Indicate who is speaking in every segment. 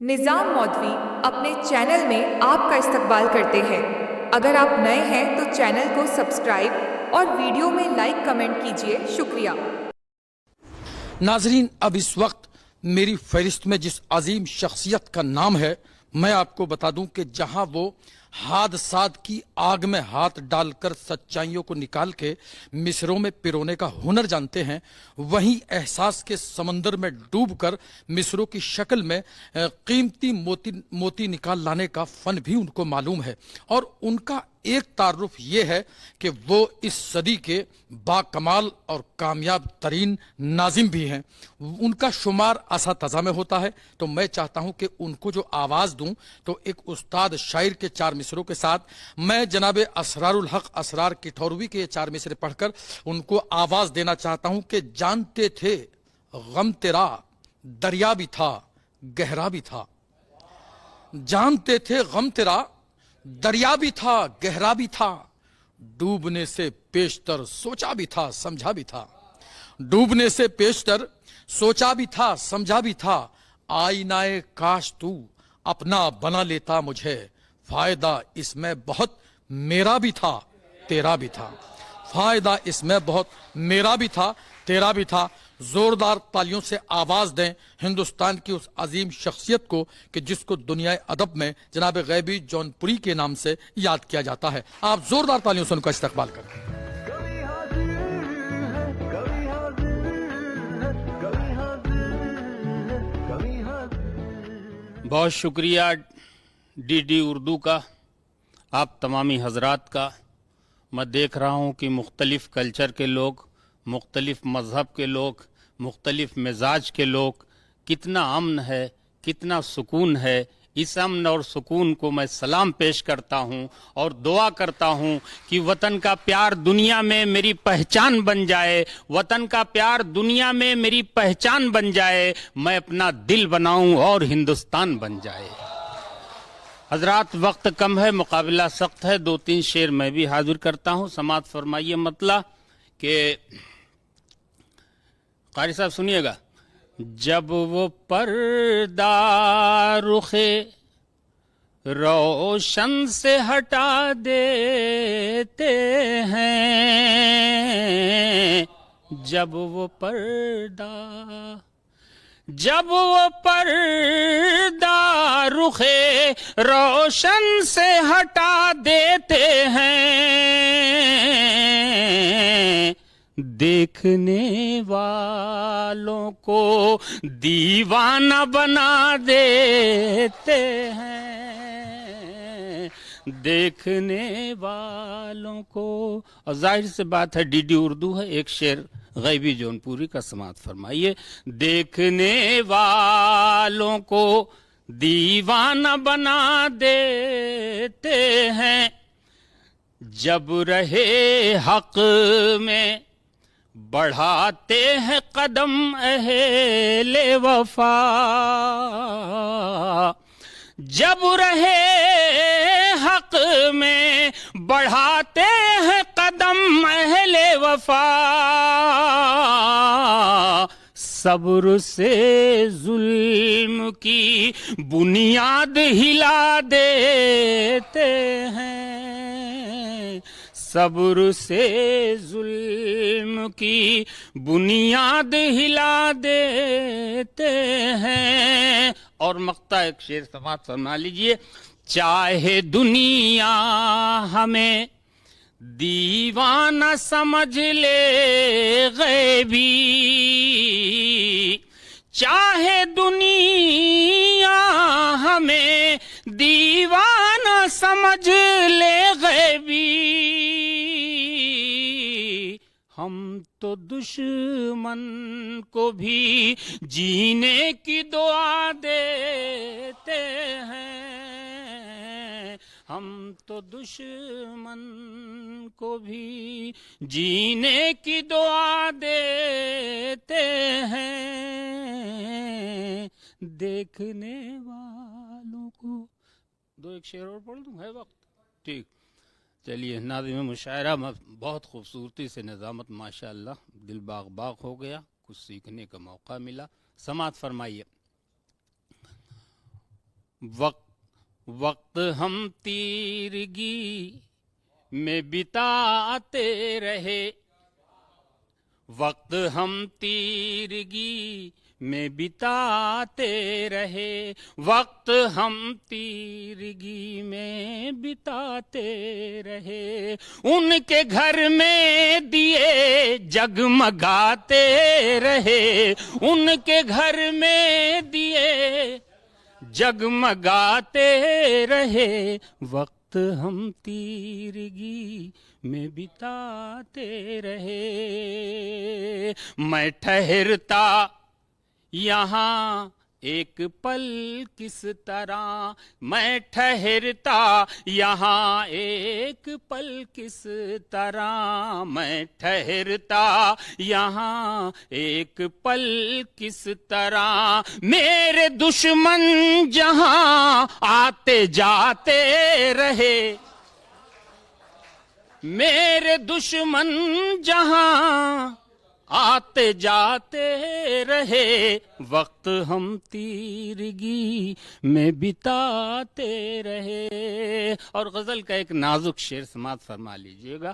Speaker 1: निज़ाम मौदवी अपने चैनल में आपका इस्तकबाल करते हैं। अगर आप नए हैं तो चैनल को सब्सक्राइब और वीडियो में लाइक कमेंट कीजिए। शुक्रिया।
Speaker 2: नाजरीन, अब इस वक्त मेरी फहरिस्त में जिस अजीम शख्सियत का नाम है, मैं आपको बता दूं कि जहां वो हादसात की आग में हाथ डालकर सच्चाइयों को निकाल के मिसरों में पिरोने का हुनर जानते हैं, वहीं एहसास के समंदर में डूबकर मिसरों की शक्ल में कीमती मोती मोती निकाल लाने का फन भी उनको मालूम है। और उनका एक तारुफ ये है कि वो इस सदी के बाकमाल और कामयाब तरीन नाजिम भी हैं। उनका शुमार असातज़ा में होता है, तो मैं चाहता हूं कि उनको जो आवाज़ दूं तो एक उस्ताद शायर के चार मिसरों के साथ मैं जनाब असरारुल हक असरार किठौरवी के ये चार मिसरे पढ़कर उनको आवाज़ देना चाहता हूं कि जानते थे गम तेरा दरिया भी था गहरा भी था। जानते थे गम तेरा दरिया भी था गहरा भी था, डूबने से पेशतर सोचा भी था समझा भी था। डूबने से पेशतर सोचा भी था समझा भी था, आईनाए काश तू अपना बना लेता मुझे, फायदा इसमें बहुत मेरा भी था तेरा भी था। फायदा इसमें बहुत मेरा भी था तेरा भी था। जोरदार तालियों से आवाज दें हिंदुस्तान की उस अजीम शख्सियत को कि जिसको दुनिया अदब में जनाब गैबी जौनपुरी के नाम से याद किया जाता है। आप जोरदार तालियों से उनका इस्तकबाल करें।
Speaker 3: बहुत शुक्रिया डीडी उर्दू का, आप तमामी हजरात का। मैं देख रहा हूँ कि मुख्तलिफ कल्चर के लोग, मुख्तलिफ मज़हब के लोग, मुख्तलिफ मिजाज के लोग, कितना अमन है, कितना सुकून है। इस अमन और सुकून को मैं सलाम पेश करता हूँ और दुआ करता हूँ कि वतन का प्यार दुनिया में मेरी पहचान बन जाए, वतन का प्यार दुनिया में मेरी पहचान बन जाए, मैं अपना दिल बनाऊँ और हिंदुस्तान बन जाए। हजरात, वक्त कम है, मुकाबला सख्त है। दो तीन शेर मैं भी हाजिर करता हूँ, समात फरमाइए। मतलब कि कारी साहब सुनिएगा। जब वो पर्दा रुखे रोशन से हटा देते हैं, जब वो पर्दा रुखे रोशन से हटा देते हैं, देखने वालों को दीवाना बना देते हैं, देखने वालों को। और जाहिर से बात है डीडी उर्दू है, एक शेर गैबी जौनपुरी का समात फरमाइए। देखने वालों को दीवाना बना देते हैं, जब रहे हक में बढ़ाते हैं कदम अहले वफा, जब रहे हक में बढ़ाते हैं कदम अहले वफा, सब्र से जुल्म की बुनियाद हिला देते हैं, सब्र से जुल्म की बुनियाद हिला देते हैं। और मक्ता एक शेर समात फरमा लीजिए। चाहे दुनिया हमें दीवाना समझ ले गैबी, चाहे दुनिया हमें दीवाना समझ ले गैबी, हम तो दुश्मन को भी जीने की दुआ देते हैं, हम तो दुश्मन को भी जीने की दुआ देते हैं, देखने वालों को। दो एक शेर और पढ़ दूं, है वक्त? ठीक, चलिए। नाज़िम मुशायरा बहुत खूबसूरती से निज़ामत, माशाअल्लाह, दिल बाग बाग हो गया, कुछ सीखने का मौका मिला। समात फरमाइए। وقت ہم تیرگی میں بتاتے رہے، وقت ہم تیرگی میں بتاتے رہے، وقت ہم تیرگی میں بتاتے رہے، ان کے گھر میں دیے جگمگاتے رہے، ان کے گھر میں دیے جگمگاتے رہے، وقت ہم تیرگی میں بتاتے رہے۔ میں ٹھہرتا یہاں ایک پل کس طرح، میں ٹھہرتا یہاں ایک پل کس طرح، میں ٹھہرتا یہاں ایک پل کس طرح، میرے دشمن جہاں آتے جاتے رہے، میرے دشمن جہاں آتے جاتے رہے، وقت ہم تیرگی میں بتاتے رہے۔ اور غزل کا ایک نازک شعر سماعت فرما لیجئے گا۔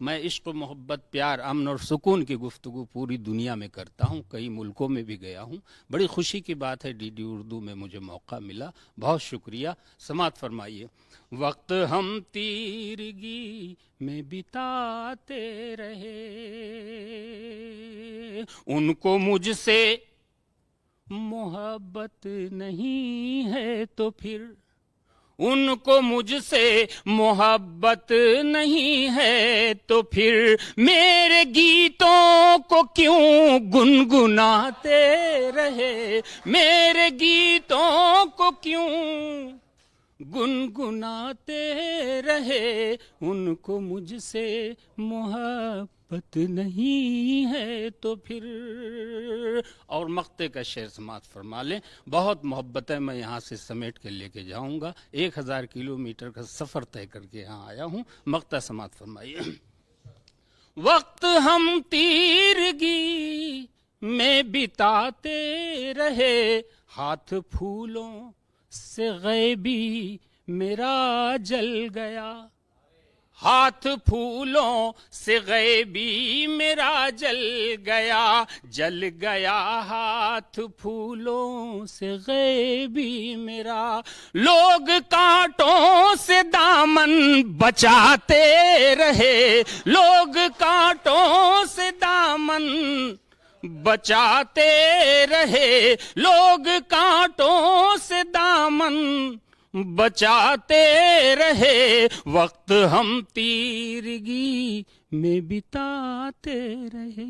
Speaker 3: میں عشق و محبت، پیار، امن اور سکون کی گفتگو پوری دنیا میں کرتا ہوں، کئی ملکوں میں بھی گیا ہوں، بڑی خوشی کی بات ہے ڈی ڈی اردو میں مجھے موقع ملا، بہت شکریہ۔ سماعت فرمائیے۔ وقت ہم تیرگی میں بتاتے رہے، ان کو مجھ سے محبت نہیں ہے تو پھر، ان کو مجھ سے محبت نہیں ہے تو پھر، میرے گیتوں کو کیوں گنگناتے رہے، میرے گیتوں کو کیوں گنگناتے رہے، ان کو مجھ سے محبت نہیں ہے تو پھر۔ اور مقطع کا شعر سماعت فرما لیں۔ بہت محبت ہے، میں یہاں سے سمیٹ کے لے کے جاؤں گا، 1000 کلومیٹر کا سفر طے کر کے یہاں آیا ہوں۔ مقطع سماعت فرمائیے۔ وقت ہم تیرگی میں بتاتے رہے، ہاتھ پھولوں سے غیبی میرا جل گیا، ہاتھ پھولوں سے غیبی میرا جل گیا، جل گیا ہاتھ پھولوں سے غیبی میرا، لوگ کانٹوں سے دامن بچاتے رہے، لوگ کانٹوں سے دامن بچاتے رہے، لوگ کانٹوں سے دامن بچاتے رہے، وقت ہم تیرگی میں بتاتے رہے۔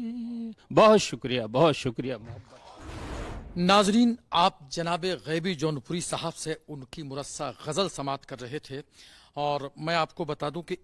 Speaker 3: بہت شکریہ، بہت شکریہ محبت۔
Speaker 2: ناظرین، آپ جناب غیبی جونپوری صاحب سے ان کی مرصع غزل سماعت کر رہے تھے، اور میں آپ کو بتا دوں کہ